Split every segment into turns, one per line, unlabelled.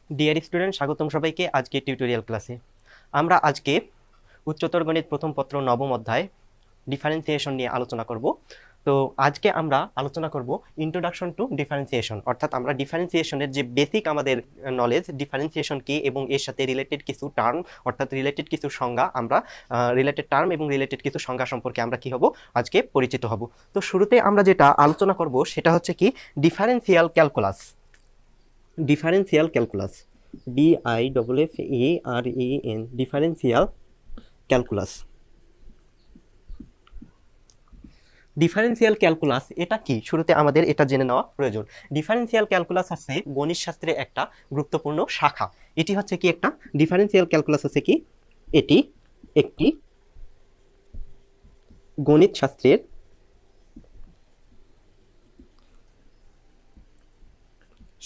Dear student, স্বাগতম সবাইকে আজকে টিউটোরিয়াল ক্লাসে। আমরা আজকে উচ্চতর গণিত প্রথম পত্র নবম অধ্যায় ডিফারেন্সিয়েশন নিয়ে আলোচনা করব। তো আজকে আমরা আলোচনা করব ইন্ট্রোডাকশন টু ডিফারেন্সিয়েশন, অর্থাৎ আমরা ডিফারেন্সিয়েশনের যে বেসিক আমাদের নলেজ, ডিফারেন্সিয়েশন কি এবং এর সাথে রিলেটেড কিছু টার্ম অর্থাৎ রিলেটেড কিছু সংজ্ঞা, আমরা রিলেটেড টার্ম এবং রিলেটেড কিছু সংজ্ঞা সম্পর্কে আমরা কি হব আজকে পরিচিত হব। তো শুরুতে আমরা যেটা আলোচনা করব সেটা হচ্ছে কি differential calculus. Differential calculus, DIFFAREN, differential calculus. Differential calculus এটা কি, শুরুতে আমাদের এটা জেনে নেওয়া প্রয়োজন। ডিফারেন্সিয়াল ক্যালকুলাস হচ্ছে গণিত শাস্ত্রের একটা গুরুত্বপূর্ণ শাখা। এটি হচ্ছে কি একটা ডিফারেন্সিয়াল ক্যালকুলাস হচ্ছে কি এটি একটি গণিত শাস্ত্রের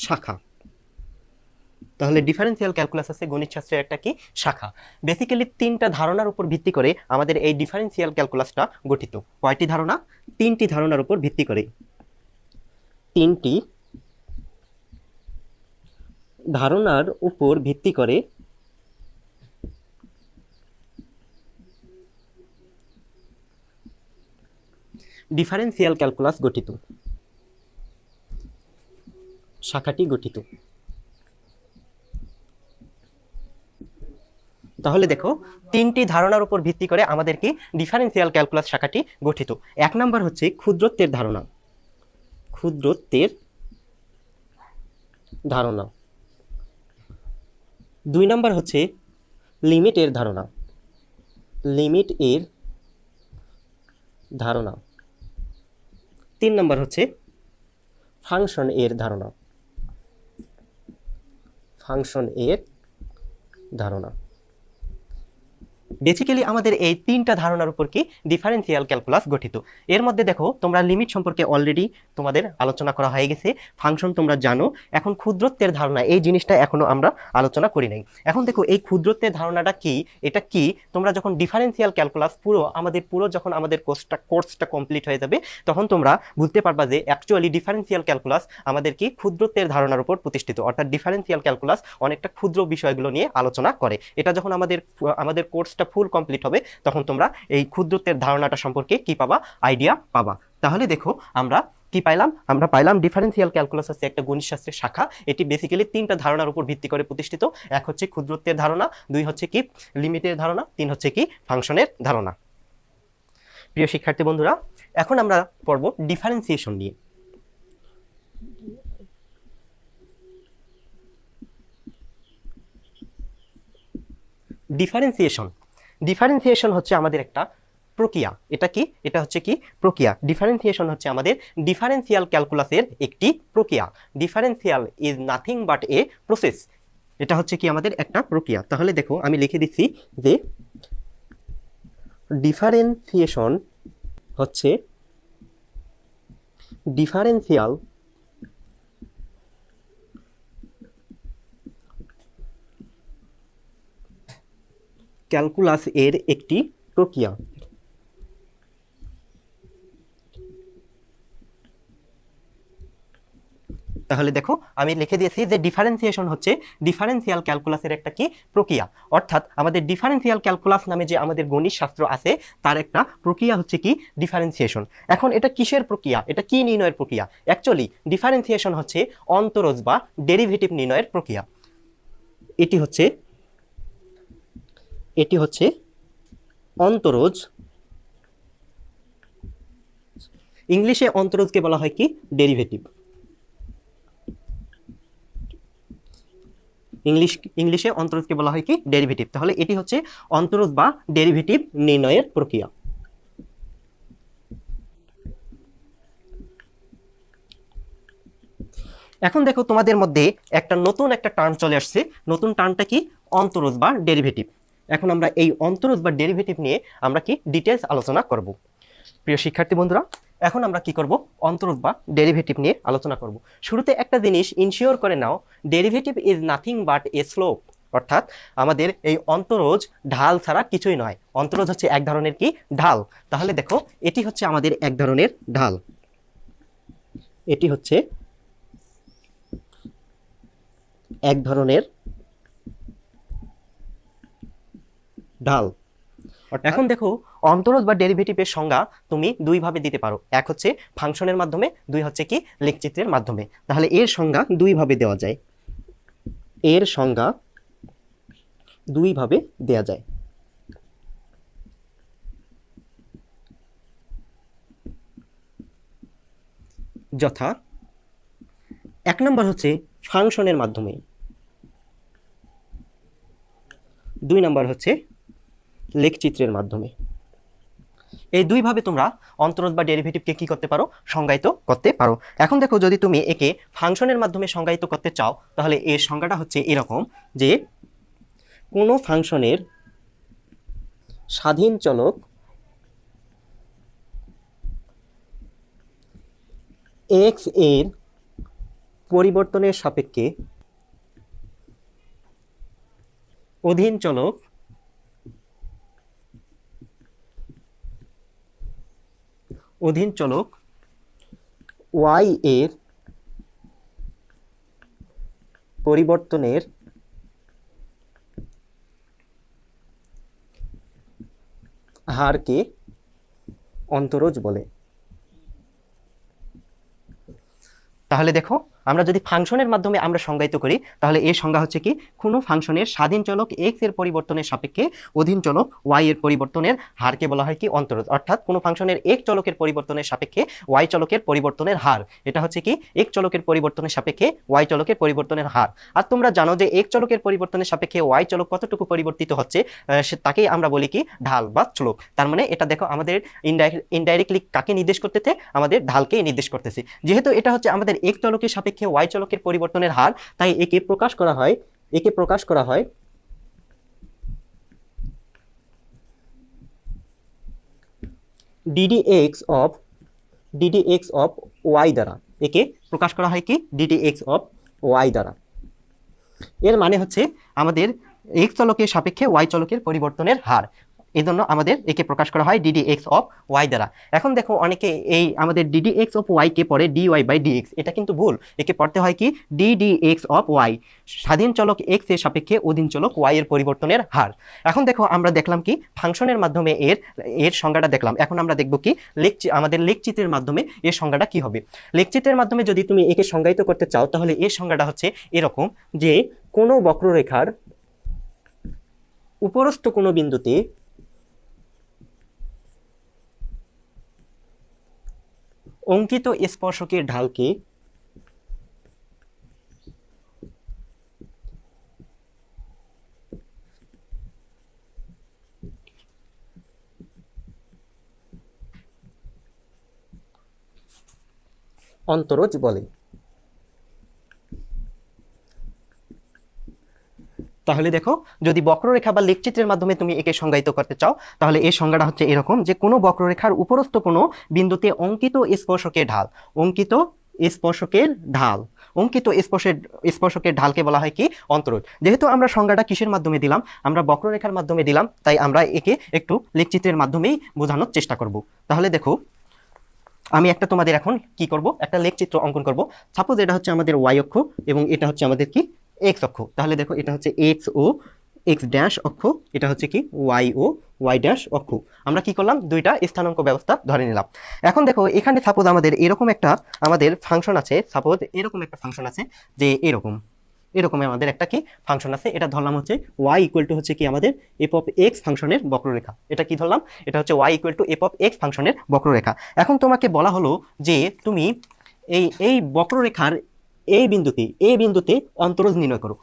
শাখা। তাহলে ডিফারেন্সিয়াল ক্যালকুলাস আছে গণিত শাস্ত্রের একটা কি শাখা। বেসিক্যালি তিনটা ধারণার উপর ভিত্তি করে আমাদের এই ডিফারেন্সিয়াল ক্যালকুলাসটা গঠিত। কয়টি ধারণা? তিনটি ধারণার উপর ভিত্তি করে। তিনটি ধারণার উপর ভিত্তি করে ডিফারেন্সিয়াল ক্যালকুলাস গঠিত, শাখাটি গঠিত। তাহলে দেখো, তিনটি ধারণার উপর ভিত্তি করে আমাদের কি ডিফারেন্সিয়াল ক্যালকুলাস শাখাটি গঠিত। এক নাম্বার হচ্ছে ক্ষুদ্রত্বের ধারণা, ক্ষুদ্রত্বের ধারণা। দুই নাম্বার হচ্ছে লিমিটের ধারণা, লিমিট এর ধারণা। তিন নাম্বার হচ্ছে ফাংশন এর ধারণা, ফাংশন এর ধারণা। বেসিক্যালি আমাদের এই তিনটা ধারণার উপর কি ডিফারেন্সিয়াল ক্যালকুলাস গঠিত। এর মধ্যে দেখো, তোমরা লিমিট সম্পর্কে অলরেডি তোমাদের আলোচনা করা হয়ে গেছে, ফাংশন তোমরা জানো। এখন ক্ষুদ্রত্বের ধারণা, এই জিনিসটা এখনো আমরা আলোচনা করি নাই। এখন দেখো, এই ক্ষুদ্রত্বের ধারণাটা কি, এটা কি, তোমরা যখন ডিফারেন্সিয়াল ক্যালকুলাস পুরো যখন আমাদের কোর্সটা কমপ্লিট হয়ে যাবে, তখন তোমরা বুঝতে পারবা যে অ্যাকচুয়ালি ডিফারেন্সিয়াল ক্যালকুলাস আমাদের কি ক্ষুদ্রত্বের ধারণার উপর প্রতিষ্ঠিত। অর্থাৎ ডিফারেন্সিয়াল ক্যালকুলাস অনেকটা ক্ষুদ্র বিষয়গুলো নিয়ে আলোচনা করে। এটা যখন আমাদের কোর্সটা ফুল কমপ্লিট হবে, তখন তোমরা এই ক্ষুদ্রত্বের ধারণাটা সম্পর্কে কি পাবা, আইডিয়া পাবা। তাহলে দেখো, আমরা কি পাইলাম? আমরা পাইলাম ডিফারেন্সিয়াল ক্যালকুলাস হচ্ছে একটা গণিত শাস্ত্রের শাখা। এটি বেসিক্যালি তিনটা ধারণার উপর ভিত্তি করে প্রতিষ্ঠিত। এক হচ্ছে ক্ষুদ্রত্বের ধারণা, দুই হচ্ছে কি লিমিটের ধারণা, তিন হচ্ছে কি ফাংশনের ধারণা। প্রিয় শিক্ষার্থী বন্ধুরা, এখন আমরা পড়ব ডিফারেন্সিয়েশন নিয়ে। ডিফারেন্সিয়েশন হচ্ছে আমাদের একটা প্রক্রিয়া। এটা কি? এটা হচ্ছে কি প্রক্রিয়া। ডিফারেন্সিয়েশন হচ্ছে আমাদের ডিফারেন্সিয়াল ক্যালকুলাসের একটি প্রক্রিয়া। Differential is nothing but a process. এটা হচ্ছে কি আমাদের একটা প্রক্রিয়া। তাহলে দেখো, আমি লিখে দিচ্ছি যে ডিফারেন্সিয়েশন হচ্ছে ডিফারেন্সিয়াল ক্যালকুলাস এর একটি প্রক্রিয়া। তাহলে দেখো, আমি লিখে দিয়েছি যে ডিফারেন্সিয়েশন হচ্ছে ডিফারেন্সিয়াল ক্যালকুলাসের একটা কি প্রক্রিয়া। অর্থাৎ আমাদের ডিফারেন্সিয়াল ক্যালকুলাস নামে যে আমাদের গণিত শাস্ত্র আছে, তার একটা প্রক্রিয়া হচ্ছে কি ডিফারেন্সিয়েশন। এখন এটা কিসের প্রক্রিয়া, এটা কি নির্ণয়ের প্রক্রিয়া? অ্যাকচুয়ালি ডিফারেন্সিয়েশন হচ্ছে অন্তরজ বা ডেরিভেটিভ নির্ণয়ের প্রক্রিয়া। এটি হচ্ছে অন্তরজ। ইংলিশে অন্তরজকে বলা হয় কি ডেরিভেটিভ। ইংলিশে অন্তরজকে বলা হয় কি ডেরিভেটিভ। তাহলে এটি হচ্ছে অন্তরজ বা ডেরিভেটিভ নির্ণয়ের প্রক্রিয়া। এখন দেখো, তোমাদের মধ্যে নতুন একটা টার্ম চলে আসছে। নতুন টার্মটা কি? অন্তরজ বা ডেরিভেটিভ। এখন আমরা এই অন্তরজ বা ডেরিভেটিভ নিয়ে আমরা কি ডিটেলস আলোচনা করব। প্রিয় শিক্ষার্থী বন্ধুরা, এখন আমরা কি করব, অন্তরজ বা ডেরিভেটিভ নিয়ে আলোচনা করব। শুরুতে একটা জিনিস ইনশিওর করে নাও, derivative is nothing but a slope. অর্থাৎ আমাদের এই অন্তরজ ঢাল ছাড়া কিছুই নয়। অন্তরজ হচ্ছে এক ধরনের কি ঢাল। তাহলে দেখো, এটি হচ্ছে আমাদের এক ধরনের ঢাল। এটি হচ্ছে এক ধরনের ঢাল। এখন দেখো অন্তরজ বা ডেরিভেটিভের সংজ্ঞা তুমি দুইভাবে দিতে পারো, এক হচ্ছে ফাংশনের মাধ্যমে, দুই হচ্ছে কি লেখচিত্রের মাধ্যমে। তাহলে এর সংজ্ঞা দুইভাবে দেওয়া যায়, এর সংজ্ঞা দুইভাবে দেওয়া যায়। যথা এক নম্বর হচ্ছে ফাংশনের মাধ্যমে, দুই নম্বর হচ্ছে লেখচিত্রের মাধ্যমে। এই দুইভাবে তোমরা অন্তরজ বা ডেরিভেটিভকে কি করতে পারো, সংজ্ঞায়িত করতে পারো। এখন দেখো যদি তুমি একে ফাংশনের মাধ্যমে সংজ্ঞায়িত করতে চাও তাহলে এর সংজ্ঞাটা হচ্ছে এরকম যে কোনো ফাংশনের স্বাধীন চলক এক্স এর পরিবর্তনের সাপেক্ষে অধীন চলক ওয়াই এর পরিবর্তনের হারকে অন্তরজ বলে। তাহলে দেখো আমরা যদি ফাংশনের মাধ্যমে আমরা সংজ্ঞায়িত করি তাহলে এর সংজ্ঞা হচ্ছে কি, কোনো ফাংশনের স্বাধীন চলক এক্স এর পরিবর্তনের সাপেক্ষে অধীন চলক ওয়াই এর পরিবর্তনের হারকে বলা হয় কি অন্তরজ। অর্থাৎ কোনো ফাংশনের এক্স চলকের পরিবর্তনের সাপেক্ষে ওয়াই চলকের পরিবর্তনের হার, এটা হচ্ছে কি এক্স চলকের পরিবর্তনের সাপেক্ষে ওয়াই চলকের পরিবর্তনের হার। আর তোমরা জানো যে এক্স চলকের পরিবর্তনের সাপেক্ষে ওয়াই চলক কতটুকু পরিবর্তিত হচ্ছে তাকেই আমরা বলি কি ঢাল বা চলক। তার মানে এটা দেখো আমাদের ইনডাইরেক্টলি কাকে নির্দেশ করতেছে, আমাদের ঢালকে নির্দেশ করতেছে। যেহেতু এটা হচ্ছে আমাদের এক্স চলকের সাপেক্ষে ওয়াই চলকের পরিবর্তনের হার, তাই একে প্রকাশ করা হয় ddx অফ ওয়াই দ্বারা। একে প্রকাশ করা হয় কি ddx অফ ওয়াই দ্বারা। এর মানে হচ্ছে আমাদের এক্স চলকের সাপেক্ষে ওয়াই চলকের পরিবর্তনের হার, এই জন্য আমাদের একে প্রকাশ করা হয় ddx অফ ওয়াই দ্বারা। এখন দেখো অনেকে এই আমাদের ddx অফ ওয়াই কে পড়ে dy বাই dx, এটা কিন্তু ভুল। একে পড়তে হয় কি ddx অফ ওয়াই, স্বাধীন চলক x এর সাপেক্ষে অধীন চলক y এর পরিবর্তনের হার। এখন দেখো আমরা দেখলাম কি ফাংশনের মাধ্যমে এর সংজ্ঞাটা দেখলাম। এখন আমরা দেখব কি আমাদের লেখচিত্রের মাধ্যমে এর সংজ্ঞাটা কি হবে। লেখচিত্রের মাধ্যমে যদি তুমি একে সংজ্ঞায়িত করতে চাও তাহলে এর সংজ্ঞাটা হচ্ছে এরকম যে কোনো বক্ররেখার উপরস্থ কোনো বিন্দুতে অঙ্কিত স্পর্শকের ঢালকে অন্তরজ বলে। তাহলে দেখো যদি বক্ররেখা বা লেখচিত্রের মাধ্যমে তুমি একে সংজ্ঞায়িত করতে চাও তাহলে এই সংজ্ঞাটা হচ্ছে এরকম যে কোনো বক্ররেখার উপরস্থ কোনো বিন্দুতে অঙ্কিত স্পর্শকের ঢালকে বলা হয় কি অন্তরজ। যেহেতু আমরা সংজ্ঞাটা কিসের মাধ্যমে দিলাম, আমরা বক্ররেখার মাধ্যমে দিলাম, তাই আমরা একে একটু লেখচিত্রের মাধ্যমেই বোঝানোর চেষ্টা করব। তাহলে দেখো আমি একটা তোমাদের এখন কি করব, একটা লেখচিত্র অঙ্কন করব। সাপোজ এটা হচ্ছে আমাদের ওয়াই অক্ষ এবং এটা হচ্ছে আমাদের কি এক্স অক্ষ। তাহলে দেখো এটা হচ্ছে এক্স ও এক্স ড্যাশ অক্ষ, এটা হচ্ছে কি ওয়াই ও ওয়াই ড্যাশ অক্ষ। আমরা কি করলাম, দুইটা স্থানাঙ্ক ব্যবস্থা ধরে নিলাম। এখন দেখো এখানে সাপোজ আমাদের এরকম একটা ফাংশন আছে, সাপোজ এরকম একটা ফাংশন আছে যে এরকম আমাদের একটা কি ফাংশন আছে, এটা ধরলাম হচ্ছে y ইকুয়াল টু হচ্ছে কি আমাদের এফ অফ এক্স ফাংশনের বক্ররেখা। এটা কি ধরলাম, এটা হচ্ছে y equal to F of x ফাংশনের বক্ররেখা। এখন তোমাকে বলা হলো যে তুমি এই বক্ররেখার এই বিন্দুতে অন্তরজ নির্ণয় করো।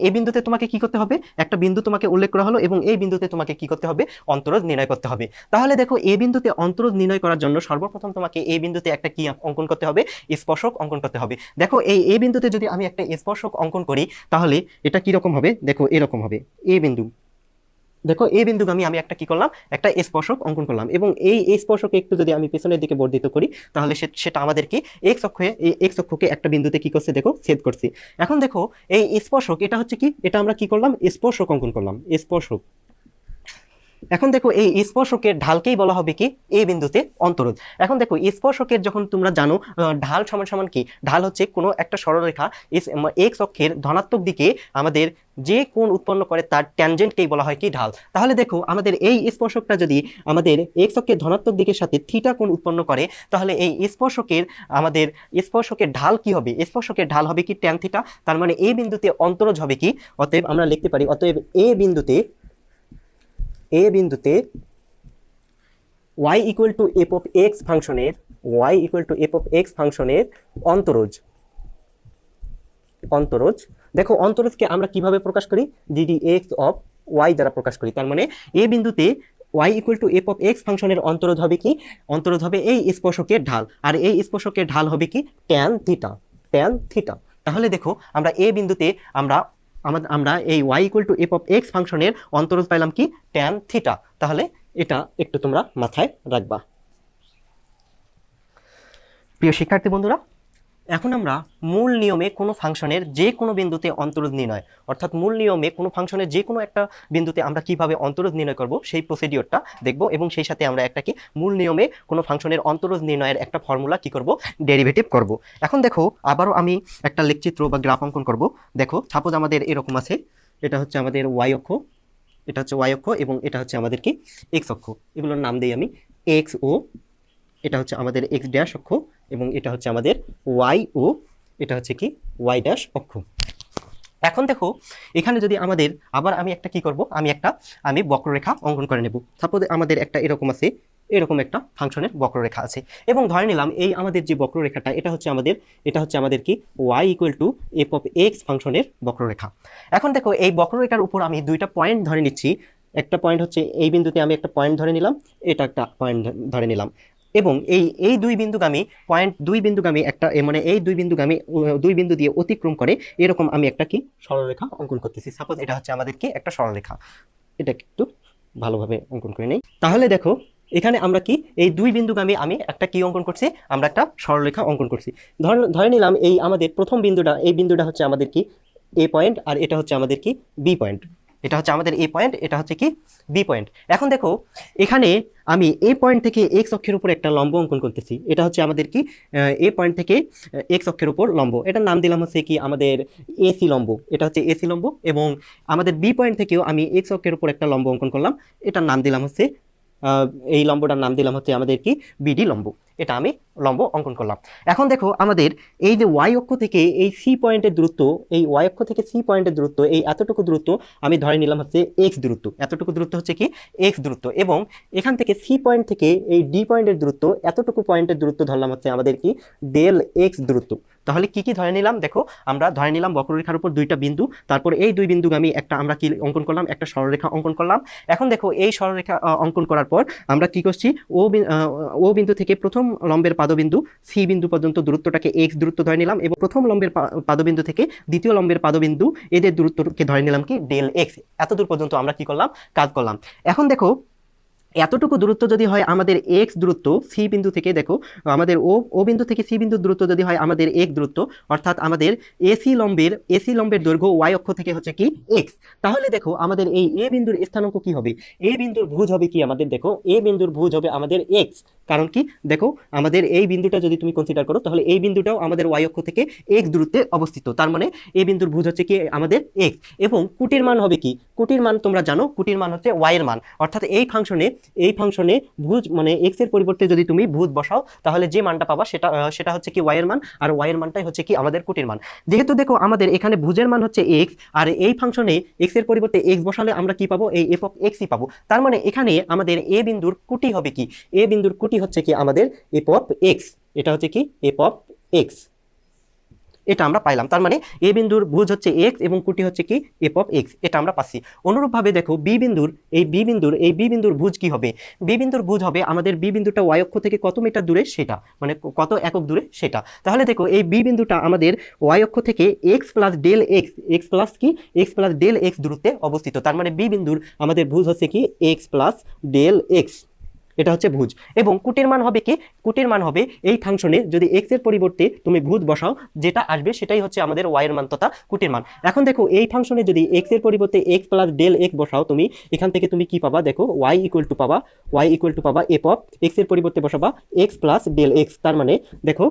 এই বিন্দুতে তোমাকে কি করতে হবে, একটা বিন্দু তোমাকে উল্লেখ করা হলো এবং এই বিন্দুতে তোমাকে কি করতে হবে, অন্তরজ নির্ণয় করতে হবে। তাহলে দেখো এই বিন্দুতে অন্তরজ নির্ণয় করার জন্য সর্বপ্রথম তোমাকে এই বিন্দুতে একটা কি অঙ্কন করতে হবে, স্পর্শক অঙ্কন করতে হবে। দেখো এই বিন্দুতে যদি আমি একটা স্পর্শক অঙ্কন করি তাহলে এটা কি রকম হবে, দেখো এরকম হবে। এই বিন্দু দেখো এই বিন্দুকে আমি একটা কি করলাম, একটা স্পর্শক অঙ্কন করলাম এবং এই স্পর্শকে একটু যদি আমি পেছনের দিকে বর্ধিত করি তাহলে সেটা আমাদের কি এক্স অক্ষকে একটা বিন্দুতে কি করছে, দেখো ছেদ করছে। এখন দেখো এই স্পর্শক এটা হচ্ছে কি, এটা আমরা কি করলাম, স্পর্শক অঙ্কন করলাম, স্পর্শক। এখন দেখো এই স্পর্শকের ঢালকেই বলা হবে কি এ বিন্দুতে অন্তরোধ। এখন দেখো স্পর্শকের যখন তোমরা জানো ঢাল সমান সমান কি, ঢাল হচ্ছে কোনো একটা সরলরেখা এক্স অক্ষের ধনাত্মক দিকে আমাদের যে কোণ উৎপন্ন করে তার ট্যানজেন্টকেই বলা হয় কি ঢাল। তাহলে দেখো আমাদের এই স্পর্শকটা যদি আমাদের এক্স অক্ষের ধনাত্মক দিকের সাথে থিটা কোণ উৎপন্ন করে, তাহলে এই আমাদের স্পর্শকের ঢাল কি হবে, স্পর্শকের ঢাল হবে কি ট্যান থিটা। তার মানে এই বিন্দুতে অন্তরজ হবে কি, অতএব আমরা লিখতে পারি অতএব এ বিন্দুতে y equal to F of x ফাংশনের অন্তরজ দেখো অন্তরজকে আমরা কিভাবে প্রকাশ করি, ডিডি এক্স অফ ওয়াই দ্বারা প্রকাশ করি। তার মানে এ বিন্দুতে y equal to F of x ফাংশনের অন্তরজ হবে কি, অন্তরজ হবে এই স্পর্শকের ঢাল, আর এই স্পর্শকের ঢাল হবে কি ট্যান থিটা। তাহলে দেখো আমরা এ বিন্দুতে আমরা এই y equal to F of x ফাংশনের অন্তরজ পাইলাম কি ট্যান থিটা। তাহলে এটা একটু তোমরা মাথায় রাখবা। প্রিয় শিক্ষার্থী বন্ধুরা, এখন আমরা মূল নিয়মে কোনো ফাংশনের যে কোনো বিন্দুতে অন্তরোধ নির্ণয়, অর্থাৎ মূল নিয়মে কোনো ফাংশনের যে কোনো একটা বিন্দুতে আমরা কিভাবে অন্তরোধ নির্ণয় করব সেই প্রসিডিওরটা দেখব, এবং সেই সাথে আমরা একটা কি মূল নিয়মে কোনো ফাংশনের অন্তরোধ নির্ণয়ের একটা ফর্মুলা কি করব, ডেরিভেটিভ করব। এখন দেখো আবারও আমি একটা লেখচিত্র বা গ্রাফ অঙ্কন করব। দেখো সাপোজ আমাদের এরকম আছে, এটা হচ্ছে আমাদের ওয়াই অক্ষ, এবং এটা হচ্ছে আমাদের কি এক্স অক্ষ। এগুলোর নাম দিই আমি এক্স ও, এটা হচ্ছে আমাদের এক্স ড্যাশ অক্ষ, এবং এটা হচ্ছে আমাদের ওয়াই ও, এটা হচ্ছে কি ওয়াই ড্যাশ অক্ষ। এখন দেখো এখানে যদি আমাদের আবার আমি একটা কি করব, আমি বক্ররেখা অঙ্কন করে নেব। সাপোজ আমাদের একটা এরকম আছে, এরকম একটা ফাংশনের বক্ররেখা আছে, এবং ধরে নিলাম এই আমাদের যে বক্ররেখাটা এটা হচ্ছে আমাদের কি y equal to F of x ফাংশনের বক্ররেখা। এখন দেখো এই বক্ররেখার উপর আমি দুইটা পয়েন্ট ধরে নিচ্ছি। একটা পয়েন্ট হচ্ছে এই বিন্দুতে আমি একটা পয়েন্ট ধরে নিলাম, এটা একটা পয়েন্ট ধরে নিলাম, এবং এই দুই বিন্দুগামী একটা মানে এই দুই বিন্দু দিয়ে অতিক্রম করে এরকম আমি একটা কি সরলরেখা অঙ্কন করতেছি। সাপোজ এটা হচ্ছে আমাদের কি একটা সরলরেখা, এটা একটু ভালোভাবে অঙ্কন করে নেই। তাহলে দেখো এখানে আমরা কি এই দুই বিন্দুগামী আমি একটা কি অঙ্কন করছি, আমরা একটা সরলরেখা অঙ্কন করছি। ধরে নিলাম এই আমাদের প্রথম বিন্দুটা হচ্ছে আমাদের কি এ পয়েন্ট, আর এটা হচ্ছে আমাদের কি বি পয়েন্ট। এটা হচ্ছে আমাদের এ পয়েন্ট, এটা হচ্ছে কি বি পয়েন্ট। এখন দেখো এখানে আমি এ পয়েন্ট থেকে এক্স অক্ষের উপর একটা লম্ব অঙ্কন করতেছি। এটা হচ্ছে আমাদের কি এ পয়েন্ট থেকে এক্স অক্ষের উপর লম্ব, এটার নাম দিলাম হচ্ছে কি আমাদের এসি লম্ব, এটা হচ্ছে এসি লম্ব। এবং আমাদের বি পয়েন্ট থেকেও আমি এক্স অক্ষের উপর একটা লম্ব অঙ্কন করলাম, এটার নাম দিলাম হচ্ছে এই লম্বটার নাম দিলাম হচ্ছে আমাদের কি বিডি লম্ব। এটা আমি লম্ব অঙ্কন করলাম। এখন দেখো আমাদের এই যে ওয়াই অক্ষ থেকে এই সি পয়েন্টের দূরত্ব, এই এতটুকু দূরত্ব আমি ধরে নিলাম হচ্ছে এক্স দূরত্ব, এতটুকু দূরত্ব হচ্ছে কি এক্স দূরত্ব। এবং এখান থেকে সি পয়েন্ট থেকে এই ডি পয়েন্টের দূরত্ব, এতটুকু পয়েন্টের দূরত্ব ধরলাম হচ্ছে আমাদের কি ডেল এক্স দূরত্ব। তাহলে কি ধরে নিলাম, দেখো আমরা ধরে নিলাম বক্ররেখার উপর দুইটা বিন্দু, তারপর এই দুই বিন্দুগামী একটা আমরা কি অঙ্কন করলাম, একটা সরলরেখা অঙ্কন করলাম। এখন দেখো এই সরলরেখা অঙ্কন করার পর আমরা কি করছি, ও বিন্দু থেকে প্রথম লম্বের পাদবিন্দু সি বিন্দু পর্যন্ত দূরত্বটাকে এক্স দূরত্ব ধরে নিলাম, এবং প্রথম লম্বের পাদবিন্দু থেকে দ্বিতীয় লম্বের পাদবিন্দু এদের দূরত্বকে ধরে নিলাম কি ডেল এক্স। এত দূর পর্যন্ত আমরা কি করলাম, কাজ করলাম। এখন দেখো এতটুকু দূরত্ব যদি হয় আমাদের এক্স দূরত্ব সি বিন্দু থেকে, দেখো আমাদের ও বিন্দু থেকে সি বিন্দুর দূরত্ব যদি হয় আমাদের এক্স দূরত্ব, অর্থাৎ আমাদের এসি লম্বের দৈর্ঘ্য ওয়াই অক্ষ থেকে হচ্ছে কি এক্স। তাহলে দেখো আমাদের এই এ বিন্দুর স্থানাঙ্ক কি হবে, এ বিন্দুর ভুজ হবে কি আমাদের, দেখো এ বিন্দুর ভুজ হবে আমাদের এক্স। কারণ কি, দেখো আমাদের এই বিন্দুটা যদি তুমি কনসিডার করো, তাহলে এই বিন্দুটাও আমাদের ওয়াই অক্ষ থেকে এক্স দূরত্বে অবস্থিত। তার মানে এই বিন্দুর ভুজ হচ্ছে কি আমাদের এক্স, এবং কুটির মান হবে কি, কুটির মান তোমরা জানো, কুটির মান হচ্ছে ওয়াই এর মান। অর্থাৎ এই ফাংশনে ভুজ মানে এক্স এর পরিবর্তে যদি তুমি ভুজ বসাও, তাহলে যে মানটা পাবা সেটা হচ্ছে কি ওয়াই এর মান, আর ওয়াই এর মানটাই হচ্ছে কি আমাদের কুটির মান। যেহেতু দেখো আমাদের এখানে ভুজের মান হচ্ছে এক্স, আর এই ফাংশনে এক্স এর পরিবর্তে এক্স বসালে আমরা কি পাবো, এই এফ অফ এক্সই পাবো। তার মানে এখানে আমাদের এ বিন্দুর কুটি হবে কি, এ বিন্দুর কুটি হচ্ছে কি আমাদের এফ অফ এক্স, এটা হচ্ছে কি এফ অফ এক্স, এটা আমরা পাইলাম। তার মানে এ বিন্দুর ভুজ হচ্ছে এক্স এবং কুটি হচ্ছে কি এফ অফ এক্স, এটা আমরা পাচ্ছি। অনুরূপভাবে দেখো বি বিন্দুর ভুজ কি হবে, বি বিন্দুর ভুজ হবে আমাদের বি বিন্দুটা ওয়াই অক্ষ থেকে কত মিটার দূরে সেটা, মানে কত একক দূরে সেটা। তাহলে দেখো এই বি বিন্দুটা আমাদের ওয়াই অক্ষ থেকে এক্স প্লাস ডেল এক্স দূরত্বে অবস্থিত। তার মানে বি বিন্দুর আমাদের ভুজ হচ্ছে কি এক্স প্লাস ডেল এক্স, এটা হচ্ছে ভুজ। এবং কুটির মান হবে কি, কুটির মান হবে এই ফাংশনে যদি এক্স এর পরিবর্তে তুমি ভুজ বসাও, যেটা আসবে সেটাই হচ্ছে আমাদের ওয়াই এর মান তথা কুটির মান। এখন দেখো এই ফাংশনে যদি এক্স এর পরিবর্তে এক্স প্লাস ডেল এক্স বসাও তুমি, এখান থেকে তুমি কি পাবা, দেখো ওয়াই ইকুয়াল টু পাবা এফ অফ এক্স এর পরিবর্তে বসাবা এক্স প্লাস ডেল এক্স। তার মানে দেখো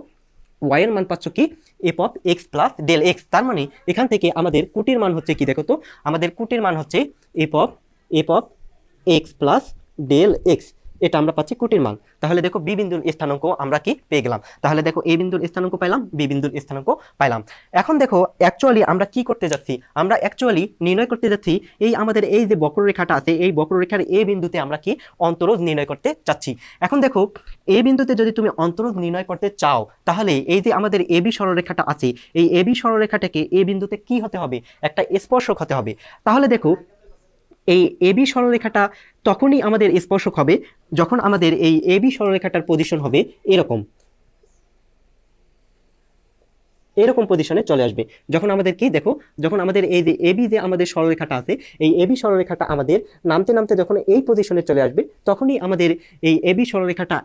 ওয়াই এর মান পাচ্ছ কি f of x plus del x. তার মানে এখান থেকে আমাদের কুটির মান হচ্ছে কি, দেখো তো আমাদের কুটির মান হচ্ছে F of x plus del x, এটা আমরা পাচ্ছি কুটির মান। তাহলে দেখো বি বিন্দুর স্থানাঙ্ক আমরা কি পেয়ে গেলাম। তাহলে দেখো এ বিন্দুর স্থানাঙ্ক পাইলাম, বি বিন্দুর স্থানাঙ্ক পাইলাম। এখন দেখো অ্যাকচুয়ালি আমরা কি করতে যাচ্ছি, আমরা অ্যাকচুয়ালি নির্ণয় করতে যাচ্ছি এই আমাদের এই যে বক্ররেখাটা আছে, এই বক্ররেখার এ বিন্দুতে আমরা কি অন্তরজ নির্ণয় করতে চাচ্ছি। এখন দেখো এ বিন্দুতে যদি তুমি অন্তরজ নির্ণয় করতে চাও, তাহলে এই যে আমাদের এ বি সরলরেখাটা আছে, এই এ বি সরলরেখাটাকে এ বিন্দুতে কি হতে হবে, একটা স্পর্শক হতে হবে। তাহলে দেখো এই এবি সরলরেখাটা তখনই আমাদের স্পর্শক হবে যখন আমাদের এই এবি সরলরেখাটার পজিশন হবে এরকম পজিশনে চলে আসবে। যখন আমাদের কি দেখো, যখন আমাদের এই যে এবি যে আমাদের সরলরেখাটা আছে, এই এবি সরলরেখাটা আমাদের নামতে নামতে যখন এই পজিশনে চলে আসবে, তখনই আমাদের এই এবি সরলরেখাটা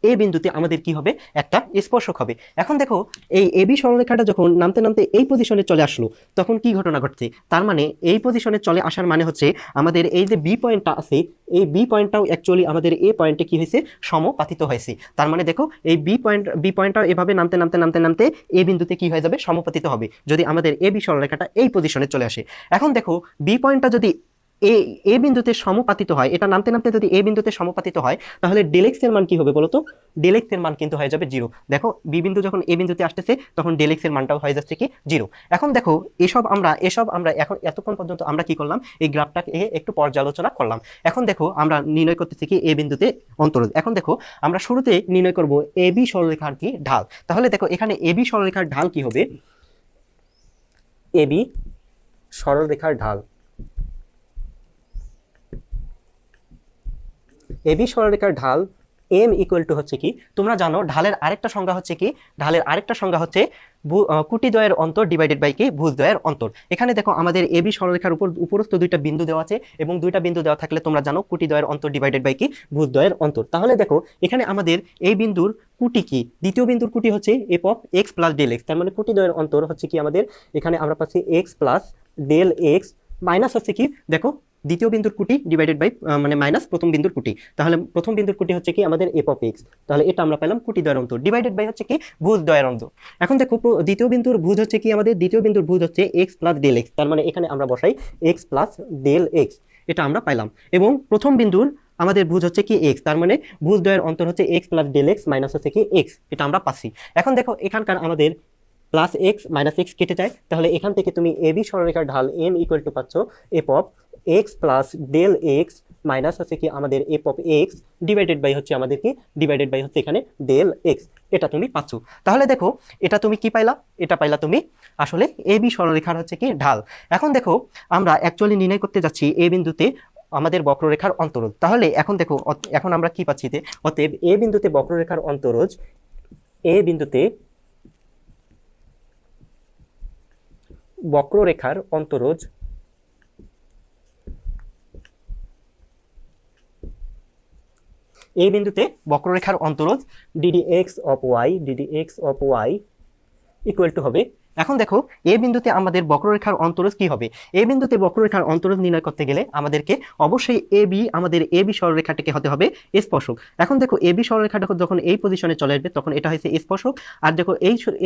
এ বিন্দুতে আমাদের কি হবে, একটা স্পর্শক হবে। এখন দেখো এই এবি সরলরেখাটা যখন নামতে নামতে এই পজিশনে চলে আসলো, তখন কি ঘটনা ঘটছে, তার মানে এই পজিশনে চলে আসার মানে হচ্ছে আমাদের এই যে বি পয়েন্টটা আছে, এই বি পয়েন্টটাও অ্যাকচুয়ালি আমাদের এ পয়েন্টে কি হয়েছে, সমাপতিত হয়েছে। তার মানে দেখো এই বি পয়েন্টটাও এভাবে নামতে নামতে নামতে নামতে এ বিন্দুতে কি হয়ে যাবে, সমাপতিত হবে, যদি আমাদের এ বি সরলরেখাটা এই পজিশনে চলে আসে। এখন দেখো বি পয়েন্টটা যদি এ বিন্দুতে সমাপতিত হয়, এটা নামতে নামতে যদি এ বিন্দুতে সমাপতিত হয়, তাহলে ডেল এক্স এর মান কি হবে বলো তো, ডেল এক্স এর মান কিন্তু হয়ে যাবে 0। দেখো বি বিন্দু যখন এ বিন্দুতে আসতেছে, তখন ডেল এক্স এর মানটাও হয়ে যাচ্ছে কি 0। এখন দেখো এসব আমরা এখন এতক্ষণ পর্যন্ত আমরা কি করলাম, এই গ্রাফটাকে একটু পর্যালোচনা করলাম। এখন দেখো আমরা নির্ণয় করতেছি কি এ বিন্দুতে অন্তরজ। এখন দেখো আমরা শুরুতে নির্ণয় করব এ বি সরলরেখার কি ঢাল। তাহলে দেখো এখানে এ বি সরলরেখার ঢাল কি হবে, এ বি সরলরেখার ঢাল, এবি সরলরেখার ঢাল এম ইকুয়াল টু হচ্ছে কি, তোমরা জানো ঢালের আরেকটা সংজ্ঞা হচ্ছে কি, ঢালের আরেকটা সংজ্ঞা হচ্ছে কুটিদ্বয়ের অন্তর ডিভাইডেড বাই কি, ভুজদ্বয়ের অন্তর। এখানে দেখো আমাদের এবি সরলরেখার উপরস্থ দুইটা বিন্দু দেওয়া আছে, এবং দুইটা বিন্দু দেওয়া থাকলে তোমরা জানো কুটিদ্বয়ের অন্তর ডিভাইডেড বাই কি, ভুজদ্বয়ের অন্তর। তাহলে দেখো এখানে আমাদের এই বিন্দুর কুটি কি, দ্বিতীয় বিন্দুর কুটি হচ্ছে F of x plus del x. তার মানে কুটিদ্বয়ের অন্তর হচ্ছে কি আমাদের, এখানে আমরা পাচ্ছি x plus del x, minus হচ্ছে কি দেখো দ্বিতীয় বিন্দুর কুটি ডিভাইডেড বাই মানে মাইনাস প্রথম বিন্দুর কুটি। তাহলে প্রথম বিন্দুর কুটি হচ্ছে কি আমাদের এফ অফ এক্স, তাহলে এটা আমরা পেলাম কুটি দ্বয়ের অন্তর, ডিভাইডেড বাই হচ্ছে কি ভুজ দ্বয়ের অন্তর। এখন দেখো দ্বিতীয় বিন্দুর ভুজ হচ্ছে কি আমাদের, দ্বিতীয় বিন্দুর ভুজ হচ্ছে এক্স প্লাস ডেল এক্স। তার মানে এখানে আমরা বসাই এক্স প্লাস ডেল এক্স, এটা আমরা পাইলাম। এবং প্রথম বিন্দুর আমাদের ভুজ হচ্ছে কি এক্স, তার মানে ভুজ দ্বয়ের অন্তর হচ্ছে x plus del x minus হচ্ছে কি এক্স, এটা আমরা পাচ্ছি। এখন দেখো এখানকার আমাদের প্লাস এক্স মাইনাস এক্স কেটে যায়, তাহলে এখান থেকে তুমি এ বি সরলরেখার ঢাল এম ইকুয়াল টু পাচ্ছ f of x plus del x minus হচ্ছে কি আমাদের f of x divided by হচ্ছে আমাদের কি, ডিভাইডেড বাই হচ্ছে এখানে ডেল এক্স, এটা তুমি পাচ্ছ। তাহলে দেখো এটা তুমি কি পাইলা, এটা পাইলা তুমি আসলে এ বি সরলরেখার হচ্ছে কি ঢাল। এখন দেখো আমরা অ্যাকচুয়ালি নির্ণয় করতে যাচ্ছি এ বিন্দুতে আমাদের বক্ররেখার অন্তরজ। তাহলে এখন দেখো এখন আমরা কি পাচ্ছি, অতএব এ বিন্দুতে বক্ররেখার অন্তরজ, এ বিন্দুতে বক্ররেখার অন্তরজ এই বিন্দুতে বক্ররেখার অন্তরজ D D x of Y equal to হবে। এখন দেখো এ বিন্দুতে আমাদের বক্ররেখার অন্তরজ কি হবে, এ বিন্দুতে বক্ররেখার অন্তরজ নির্ণয় করতে গেলে আমাদেরকে অবশ্যই আমাদের এ বি সরলরেখাটিকে হতে হবে স্পর্শক। এখন দেখো এ বি সরলরেখাটা যখন এই পজিশনে চলে আসবে, তখন এটা হচ্ছে স্পর্শক। আর দেখো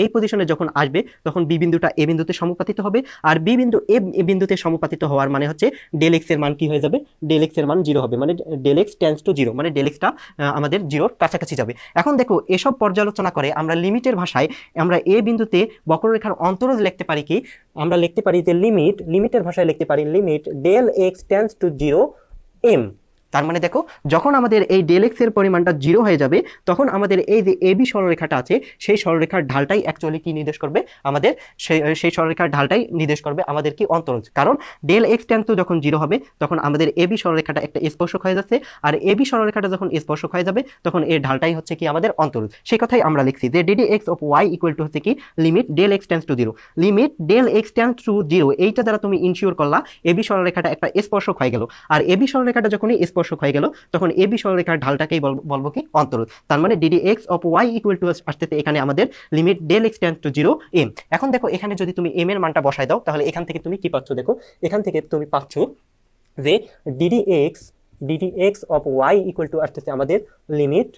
এই পজিশনে যখন আসবে, তখন বি বিন্দুটা এ বিন্দুতে সমাপতিত হবে, আর বি বিন্দু এ বিন্দুতে সমাপতিত হওয়ার মানে হচ্ছে ডেল এক্স এর মান কি হয়ে যাবে, ডেল এক্স এর মান 0 হবে, মানে ডেল এক্স টেন্ডস টু 0, মানে ডেল এক্সটা আমাদের 0-র কাছাকাছি যাবে। এখন দেখো এসব পর্যালোচনা করে আমরা লিমিটের ভাষায় আমরা এ বিন্দুতে বক্ররেখার অন্তরজ লিখতে পারি কি, আমরা লিখতে পারি যে লিমিটের ভাষায় লিখতে পারি limit del x tends to 0 m. তার মানে দেখো যখন আমাদের এই ডেল এক্স এর পরিমাণটা 0 হয়ে যাবে, তখন আমাদের এই যে এ বি সরলরেখাটা আছে, সেই সরলরেখার ঢালটাই অ্যাকচুয়ালি কি নির্দেশ করবে, আমাদের সেই সরলরেখার ঢালটাই নির্দেশ করবে আমাদের কি অন্তরজ। কারণ ডেল এক্স টেন্ডস টু যখন 0 হবে, তখন আমাদের এ বি সরলরেখাটা একটা স্পর্শক হয়ে যাচ্ছে, আর এ বি সরলরেখাটা যখন স্পর্শক হয়ে যাবে, তখন এর ঢালটাই হচ্ছে কি আমাদের অন্তরজ। সেই কথাই আমরা লিখছি যে d d x of Y equal to হচ্ছে কি limit del x tends to 0, limit del x tends to 0, এইটা দ্বারা তুমি ইনশিওর করলা এ বি সরলরেখাটা একটা স্পর্শক হয়ে গেল। আর এ বি সরলরেখাটা যখনই স্পর্শক স্পর্শক হয়ে গেল, তখন এ বি সরলরেখার ঢালটাকেই বলবো কি অন্তরোধ। তার মানে d d x of Y equal to আসতেছে এখানে আমাদের limit del x tends to 0 m. এখন দেখো এখানে যদি তুমি এম এর মানটা বসাই দাও তাহলে এখান থেকে তুমি কি পাচ্ছ, দেখো এখান থেকে তুমি পাচ্ছ যে d d x of Y equal to আসতেছে আমাদের limit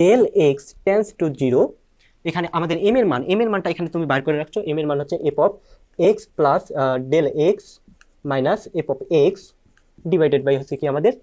del x tends to 0। এখানে আমাদের এম এর মানটা এখানে তুমি বার করে রাখছো, এম এর মান হচ্ছে F of x plus del x minus f of x divided by হচ্ছে কি আমাদের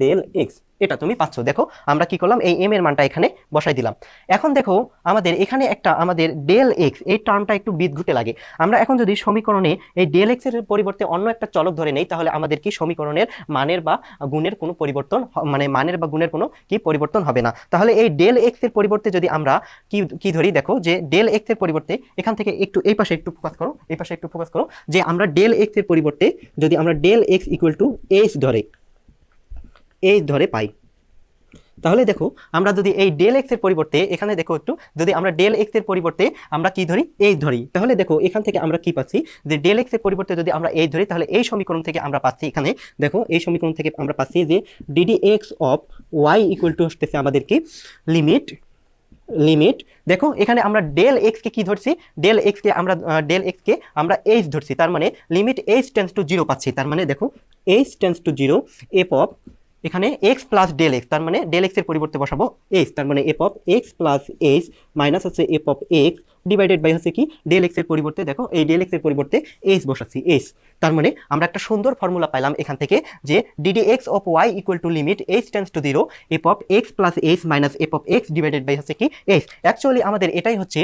ডেল এক্স। এটা তুমি পাচ্ছ। দেখো আমরা কি করলাম, এই এম এর মানটা এখানে বসাই দিলাম। এখন দেখো আমাদের এখানে একটা আমাদের ডেল এক্স, এই টার্মটা একটু বিদঘুটে লাগে। আমরা এখন যদি সমীকরণে এই ডেল এক্স এর পরিবর্তে অন্য একটা চলক ধরে নেই, তাহলে আমাদের কি সমীকরণের মানের বা গুণের কোনো পরিবর্তন মানে মানের বা গুণের কোনো কি পরিবর্তন হবে না। তাহলে এই ডেল এক্স এর পরিবর্তে যদি আমরা কি ধরি, দেখো যে ডেল এক্স এর পরিবর্তে এখান থেকে একটু এই পাশে একটু ফোকাস করো, এই পাশে একটু ফোকাস করো, যে আমরা ডেল এক্স এর পরিবর্তে যদি আমরা del x equal to h ধরে পাই, তাহলে দেখো আমরা যদি এই ডেল এক্স এর পরিবর্তে এখানে দেখো একটু, যদি আমরা ডেল এক্স এর পরিবর্তে আমরা কি ধরি, এইচ ধরি, তাহলে দেখো এখান থেকে আমরা কি পাচ্ছি, যে ডেল এক্স এর পরিবর্তে যদি আমরা এইচ ধরি, তাহলে এই সমীকরণ থেকে আমরা পাচ্ছি, এখানে দেখো এই সমীকরণ থেকে আমরা পাচ্ছি যে d d x of Y equal to হচ্ছে আমাদের কি লিমিট দেখো এখানে আমরা ডেল এক্স কে কি ধরছি, ডেল এক্স কে আমরা এইচ ধরছি, তার মানে লিমিট এইচ টেন্ডস টু 0 পাচ্ছি। তার মানে দেখো H tends to 0 f of এখানে এক্স প্লাস ডেল এক্স, তার মানে ডেল এক্স এর পরিবর্তে বসাবো এইচ, তার মানে F of x plus H minus হচ্ছে F of x divided by হচ্ছে কি ডেল এক্স এর পরিবর্তে, দেখো এই ডেল এক্স এর পরিবর্তে এইচ বসাচ্ছি এইচ। তার মানে আমরা একটা সুন্দর ফর্মুলা পাইলাম এখান থেকে, যে d d x of Y equal to limit h tends to 0 f of x plus H minus f of x divided by হচ্ছে কি এইচ। অ্যাকচুয়ালি আমাদের এটাই হচ্ছে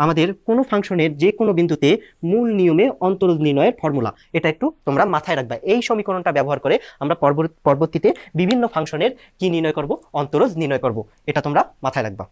আমাদের কোনো ফাংশনের যে কোনো বিন্দুতে মূল নিয়মে অন্তরোধ নির্ণয়ের ফর্মুলা। এটা একটু তোমরা মাথায় রাখবা। এই সমীকরণটা ব্যবহার করে আমরা পরবর্তীতে বিভিন্ন ফাংশনের কি নির্ণয় করব, অন্তরোধ নির্ণয় করব। এটা তোমরা মাথায় রাখবা।